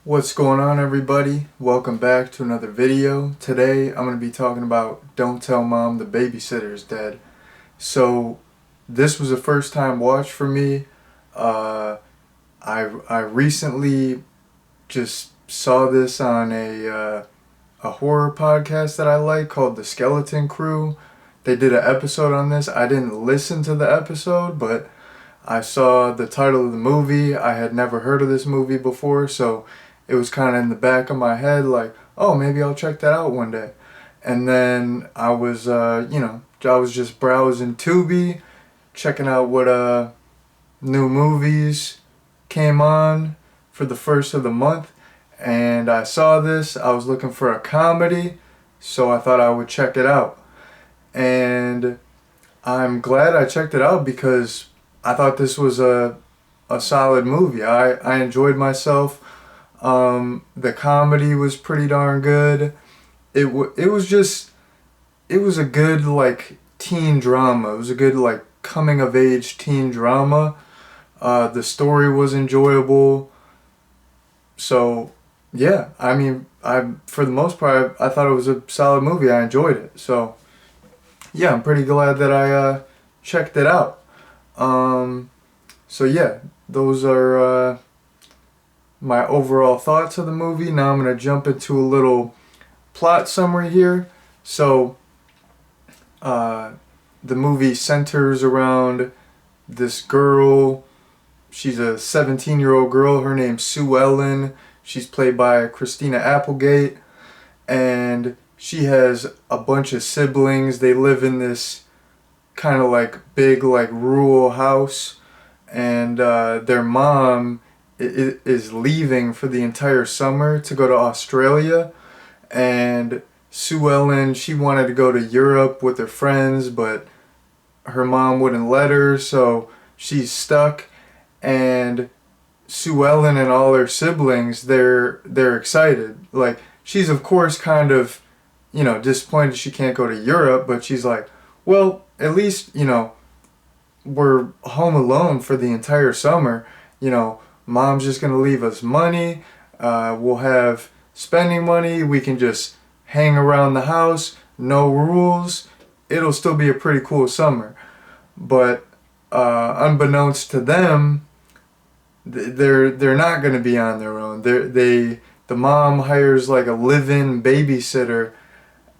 What's going on, everybody? Welcome back to another video. Today I'm going to be talking about Don't Tell Mom the Babysitter's Dead. So this was a first time watch for me. I recently just saw this on a horror podcast that I like called The Skeleton Crew. They did an episode on this. I didn't listen to the episode, but I saw the title of the movie. I had never heard of this movie before, so it was kind of in the back of my head, like, oh, maybe I'll check that out one day. And then I was, I was just browsing Tubi, checking out what new movies came on for the first of the month. And I saw this. I was looking for a comedy, so I thought I would check it out. And I'm glad I checked it out because I thought this was a solid movie. I enjoyed myself. The comedy was pretty darn good. It was a good like teen drama. It was a good like coming of age teen drama. The story was enjoyable. So yeah, I mean, for the most part I thought it was a solid movie. I enjoyed it. So yeah, I'm pretty glad that I checked it out. So yeah, those are my overall thoughts of the movie. Now I'm going to jump into a little plot summary here. So the movie centers around this girl. She's a 17-year-old girl. Her name's Sue Ellen. She's played by Christina Applegate. And she has a bunch of siblings. They live in this kind of like big like rural house. And their mom is leaving for the entire summer to go to Australia, and Sue Ellen, she wanted to go to Europe with her friends, but her mom wouldn't let her, so she's stuck. And Sue Ellen and all her siblings, they're excited. Like, she's of course kind of, disappointed she can't go to Europe, but she's like, well, at least, we're home alone for the entire summer. Mom's just going to leave us money. We'll have spending money. We can just hang around the house. No rules. It'll still be a pretty cool summer. But unbeknownst to them, they're not going to be on their own. The mom hires like a live-in babysitter,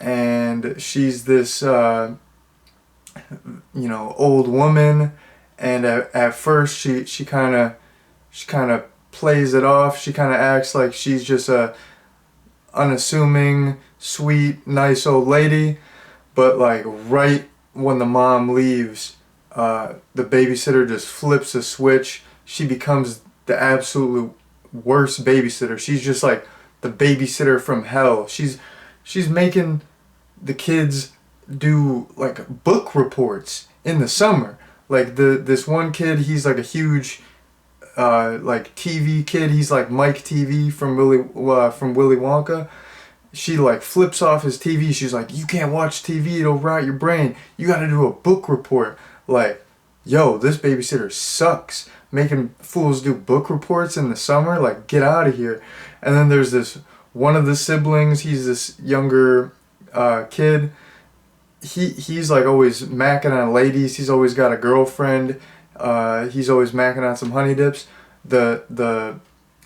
and she's this old woman. And at first she kind of plays it off. She kind of acts like she's just a unassuming, sweet, nice old lady. But like right when the mom leaves, the babysitter just flips a switch. She becomes the absolute worst babysitter. She's just like the babysitter from hell. She's making the kids do like book reports in the summer. Like this one kid, he's like a huge like TV kid. He's like Mike TV from Willy Wonka. She like flips off his TV. She's like, you can't watch TV, it'll rot your brain. You gotta do a book report. Like, yo, this babysitter sucks. Making fools do book reports in the summer, like, get out of here. And then there's this one of the siblings. He's this younger kid. He's like always macking on ladies. He's always got a girlfriend. He's always macking on some honey dips. The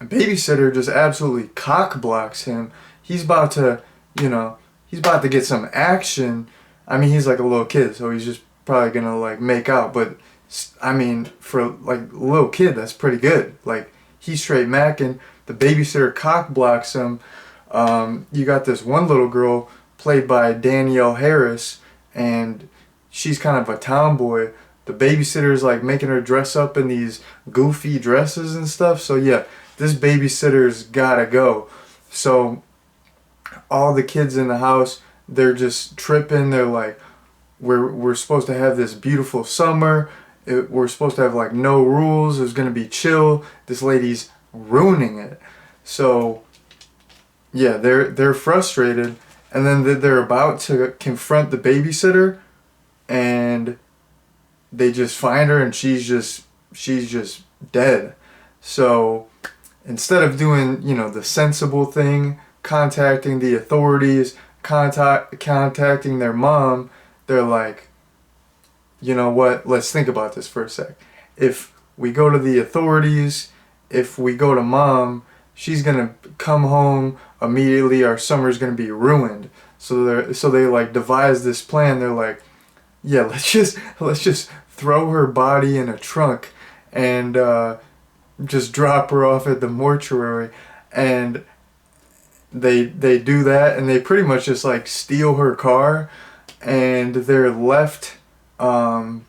babysitter just absolutely cock blocks him. He's about to get some action. I mean, he's like a little kid, so he's just probably gonna like make out. But I mean, for like a little kid, that's pretty good. Like, he's straight macking. The babysitter cock blocks him. You got this one little girl played by Danielle Harris, and she's kind of a tomboy. The babysitter's like making her dress up in these goofy dresses and stuff. So yeah, this babysitter's gotta go. So all the kids in the house, they're just tripping. They're like, we're supposed to have this beautiful summer. We're supposed to have like no rules. It's gonna be chill. This lady's ruining it. So yeah, they're frustrated. And then they're about to confront the babysitter, and they just find her, and she's just dead. So instead of doing, the sensible thing, contacting the authorities, contacting their mom, they're like, you know what, let's think about this for a sec. If we go to the authorities, if we go to mom, she's gonna come home immediately, our summer's gonna be ruined. So they like devise this plan. They're like, yeah, let's just throw her body in a trunk and just drop her off at the mortuary. And they do that, and they pretty much just like steal her car, and they're left um,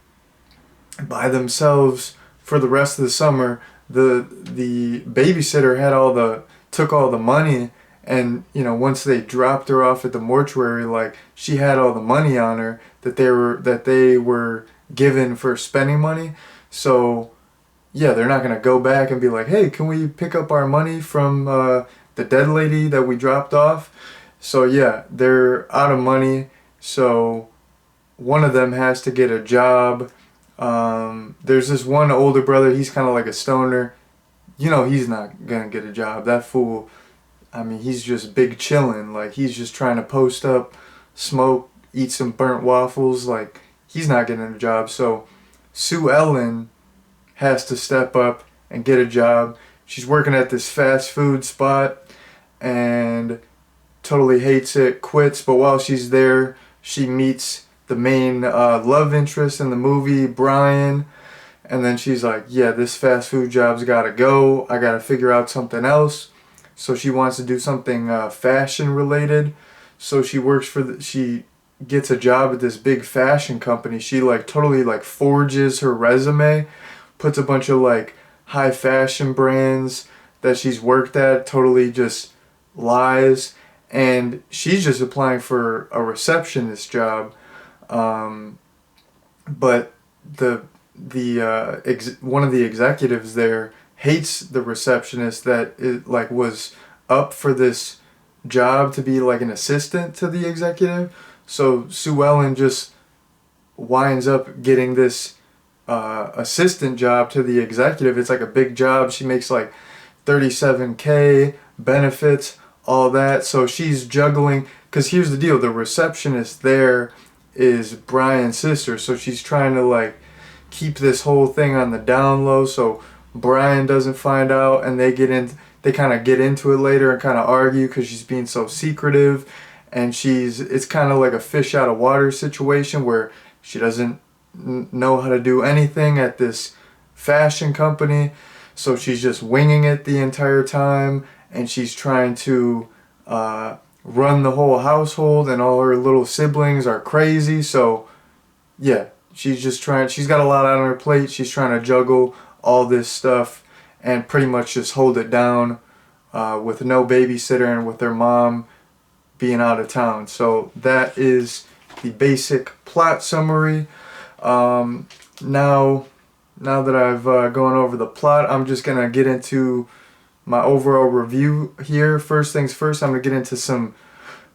by themselves for the rest of the summer. The babysitter took all the money, and once they dropped her off at the mortuary, like, she had all the money on her that they were given for spending money. So yeah, they're not gonna go back and be like, hey, can we pick up our money from the dead lady that we dropped off? So yeah, they're out of money. So one of them has to get a job. There's this one older brother. He's kind of like a stoner. He's not gonna get a job. That fool. I mean, he's just big chillin'. Like, he's just trying to post up, smoke, eat some burnt waffles. Like, he's not getting a job. So Sue Ellen has to step up and get a job. She's working at this fast food spot and totally hates it, quits. But while she's there, she meets the main love interest in the movie, Brian. And then she's like, yeah, this fast food job's gotta go. I gotta figure out something else. So she wants to do something fashion related. So she gets a job at this big fashion company. She like totally like forges her resume, puts a bunch of like high fashion brands that she's worked at, totally just lies. And she's just applying for a receptionist job. But one of the executives there hates the receptionist that was up for this job to be like an assistant to the executive. So Sue Ellen just winds up getting this assistant job to the executive. It's like a big job. She makes like $37K, benefits, all that. So she's juggling, because here's the deal, the receptionist there is Brian's sister. So she's trying to like keep this whole thing on the down low so Brian doesn't find out, and they kind of get into it later and kind of argue because she's being so secretive. And it's kind of like a fish out of water situation where she doesn't know how to do anything at this fashion company. So she's just winging it the entire time, and she's trying to run the whole household, and all her little siblings are crazy. So yeah, she's got a lot on her plate. She's trying to juggle all this stuff and pretty much just hold it down with no babysitter and with their mom being out of town. So that is the basic plot summary. Now that I've gone over the plot, I'm just going to get into my overall review here. First things first, I'm going to get into some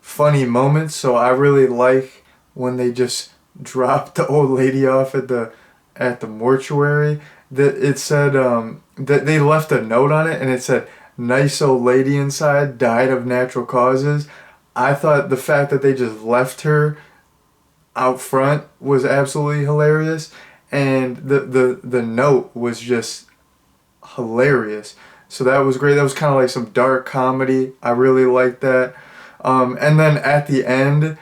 funny moments. So I really like when they just drop the old lady off at the mortuary. That it said that they left a note on it, and it said, "Nice old lady inside, died of natural causes." I thought the fact that they just left her out front was absolutely hilarious, and the note was just hilarious. So that was great. That was kind of like some dark comedy. I really liked that. And then at the end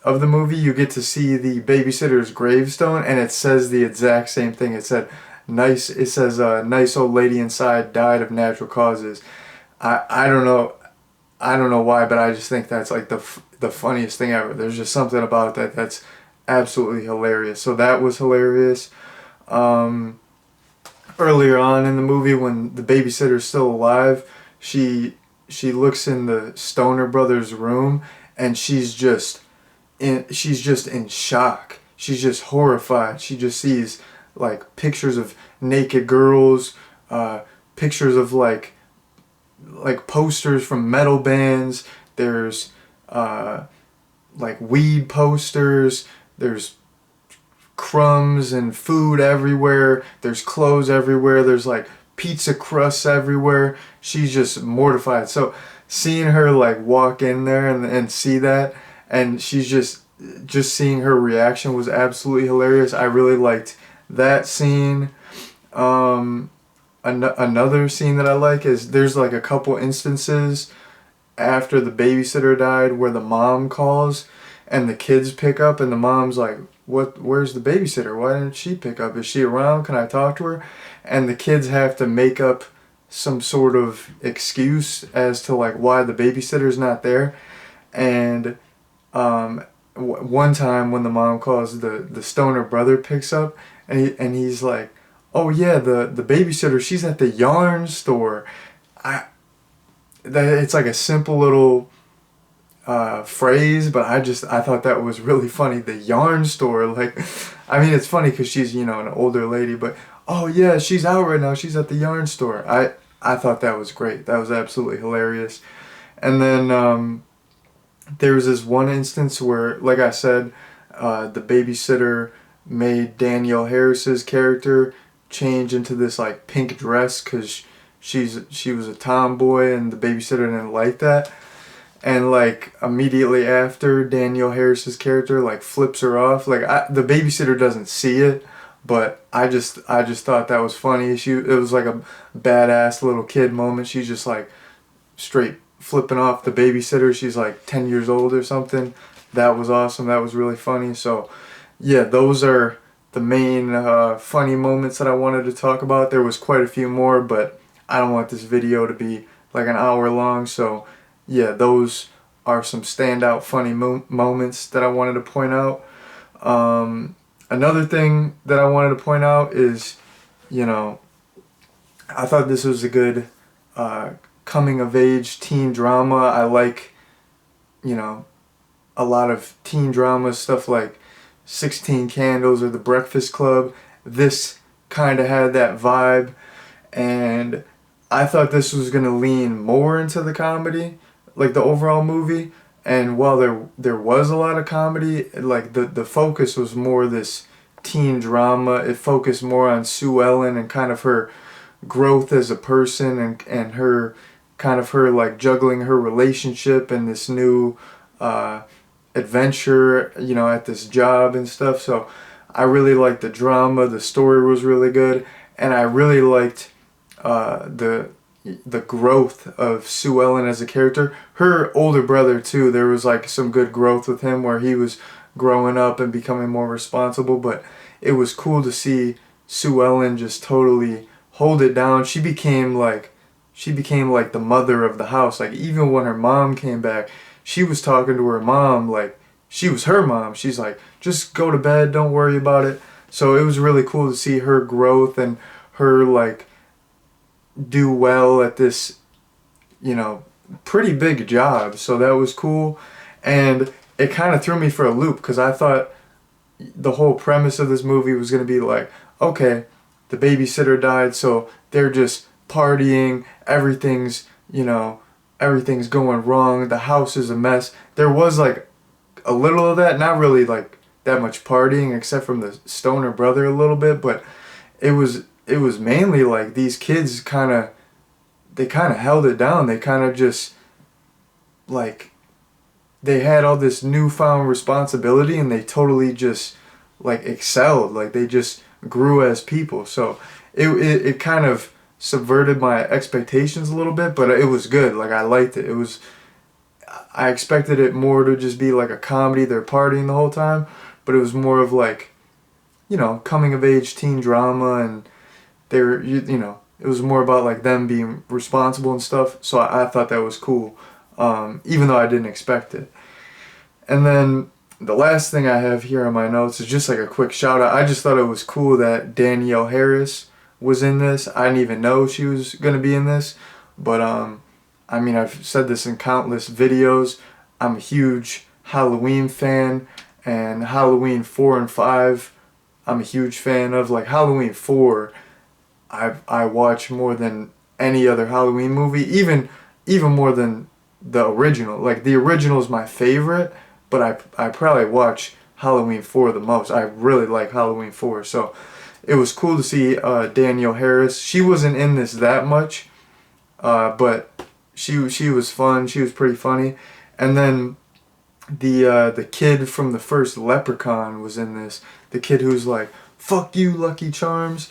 of the movie, you get to see the babysitter's gravestone, and it says the exact same thing. It says, nice old lady inside, died of natural causes. I don't know why, but I just think that's like the funniest thing ever. There's just something about that that's absolutely hilarious. So that was hilarious. Earlier on in the movie, when the babysitter's still alive, she looks in the Stoner Brothers' room, and she's just in shock. She's just horrified. She just sees like pictures of naked girls, pictures of like posters from metal bands. There's like weed posters. There's crumbs and food everywhere. There's clothes everywhere. There's like pizza crusts everywhere. She's just mortified. So seeing her like walk in there and see that, and she's just seeing her reaction was absolutely hilarious. I really liked that scene. Another scene that I like is there's like a couple instances after the babysitter died where the mom calls and the kids pick up, and the mom's like, where's the babysitter? Why didn't she pick up? Is she around? Can I talk to her? And the kids have to make up some sort of excuse as to like why the babysitter's not there. And one time when the mom calls, the stoner brother picks up, and he's like, oh yeah, the babysitter, she's at the yarn store. It's like a simple little phrase, but I thought that was really funny. The yarn store, like, I mean, it's funny because she's, you know, an older lady, but oh yeah, she's out right now. She's at the yarn store. I thought that was great. That was absolutely hilarious. And then there was this one instance where, like I said, the babysitter made Danielle Harris's character change into this like pink dress because she was a tomboy, and the babysitter didn't like that. And like immediately after, Danielle Harris's character like flips her off. Like the babysitter doesn't see it, but I just thought that was funny. It was like a badass little kid moment. She's just like straight flipping off the babysitter. She's like 10 years old or something. That was awesome. That was really funny. So yeah, those are the main funny moments that I wanted to talk about. There was quite a few more, but I don't want this video to be like an hour long. So yeah, those are some standout funny moments that I wanted to point out. Another thing that I wanted to point out is, you know, I thought this was a good coming of age teen drama. I like, you know, a lot of teen drama stuff like 16 Candles or The Breakfast Club. This kind of had that vibe, and I thought this was going to lean more into the comedy, like the overall movie. And while there was a lot of comedy, like the focus was more this teen drama. It focused more on Sue Ellen and kind of her growth as a person, and her kind of her like juggling her relationship and this new adventure, you know, at this job and stuff. So I really liked the drama. The story was really good, and I really liked the growth of Sue Ellen as a character. Her older brother too, there was like some good growth with him where he was growing up and becoming more responsible, but it was cool to see Sue Ellen just totally hold it down. She became like the mother of the house. Like even when her mom came back, she was talking to her mom like she was her mom. She's like, just go to bed, don't worry about it. So it was really cool to see her growth and her like do well at this, you know, pretty big job. So that was cool, and it kind of threw me for a loop because I thought the whole premise of this movie was going to be like, okay, the babysitter died, so they're just partying, everything's, you know, everything's going wrong, the house is a mess. There was like a little of that, not really like that much partying except from the stoner brother a little bit, but it was mainly like these kids kind of held it down. They kind of just like they had all this newfound responsibility, and they totally just like excelled. Like they just grew as people. So it kind of subverted my expectations a little bit, but it was good. Like I liked it. I expected it more to just be like a comedy. They're partying the whole time, but it was more of like, you know, coming of age teen drama, and they were, you know, it was more about like them being responsible and stuff. So I thought that was cool, even though I didn't expect it. And then the last thing I have here on my notes is just like a quick shout out. I just thought it was cool that Danielle Harris was in this. I didn't even know she was going to be in this, but I mean, I've said this in countless videos. I'm a huge Halloween fan, and Halloween 4 and 5 I'm a huge fan of. Like Halloween 4 I watch more than any other Halloween movie, even more than the original. Like the original is my favorite, but I probably watch Halloween 4 the most. I really like Halloween 4. So it was cool to see Danielle Harris. She wasn't in this that much, but she was fun. She was pretty funny. And then the kid from the first Leprechaun was in this. The kid who's like, "Fuck you, Lucky Charms."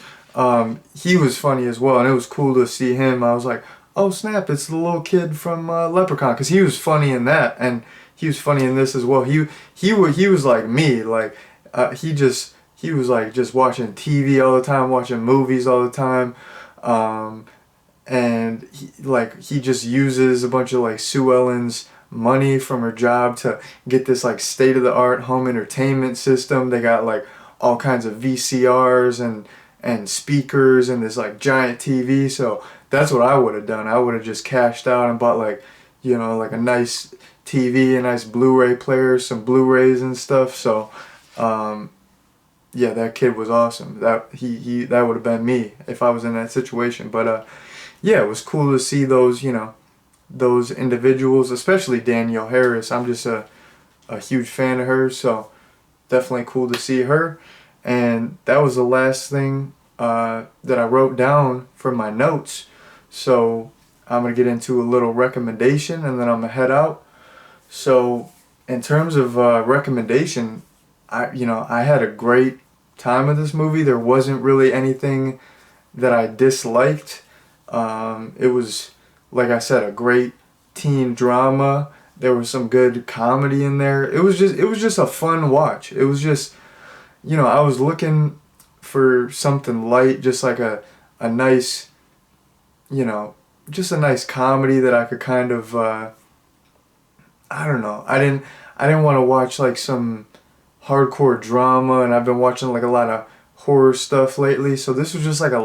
He was funny as well, and it was cool to see him. I was like, "Oh snap! It's the little kid from Leprechaun," because he was funny in that, and he was funny in this as well. He was like me, like he was like just watching TV all the time, watching movies all the time. And he just uses a bunch of like Sue Ellen's money from her job to get this like state of the art home entertainment system. They got like all kinds of VCRs and speakers and this like giant TV. So that's what I would have done. I would have just cashed out and bought like, like a nice TV, a nice Blu-ray player, some Blu-rays and stuff. So yeah, that kid was awesome. That would have been me if I was in that situation. But yeah, it was cool to see those, those individuals, especially Danielle Harris. I'm just a huge fan of hers, so definitely cool to see her. And that was the last thing that I wrote down for my notes. So I'm going to get into a little recommendation, and then I'm going to head out. So in terms of recommendation, I had a great time with this movie. There wasn't really anything that I disliked. It was, like I said, a great teen drama. There was some good comedy in there. It was just a fun watch. It was just, I was looking for something light, just like a nice, just a nice comedy that I could kind of, I don't know. I didn't want to watch like some hardcore drama, and I've been watching like a lot of horror stuff lately. So this was just like a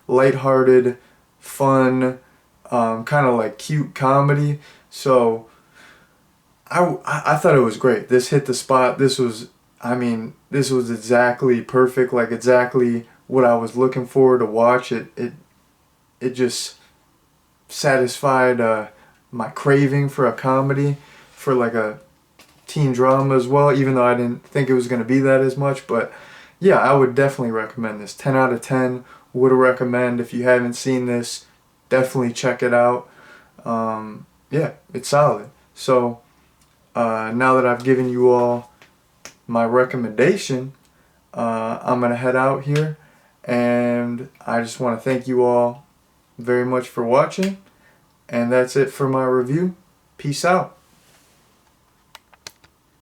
lighthearted, fun, kind of like cute comedy. So I thought it was great. This hit the spot. This was exactly perfect, like exactly what I was looking for to watch. It just satisfied my craving for a comedy, for like a teen drama as well, even though I didn't think it was going to be that as much. But yeah, I would definitely recommend this. 10 out of 10 would recommend. If you haven't seen this, definitely check it out. Yeah, it's solid. So now that I've given you all my recommendation, I'm going to head out here, and I just want to thank you all very much for watching, and that's it for my review. Peace out.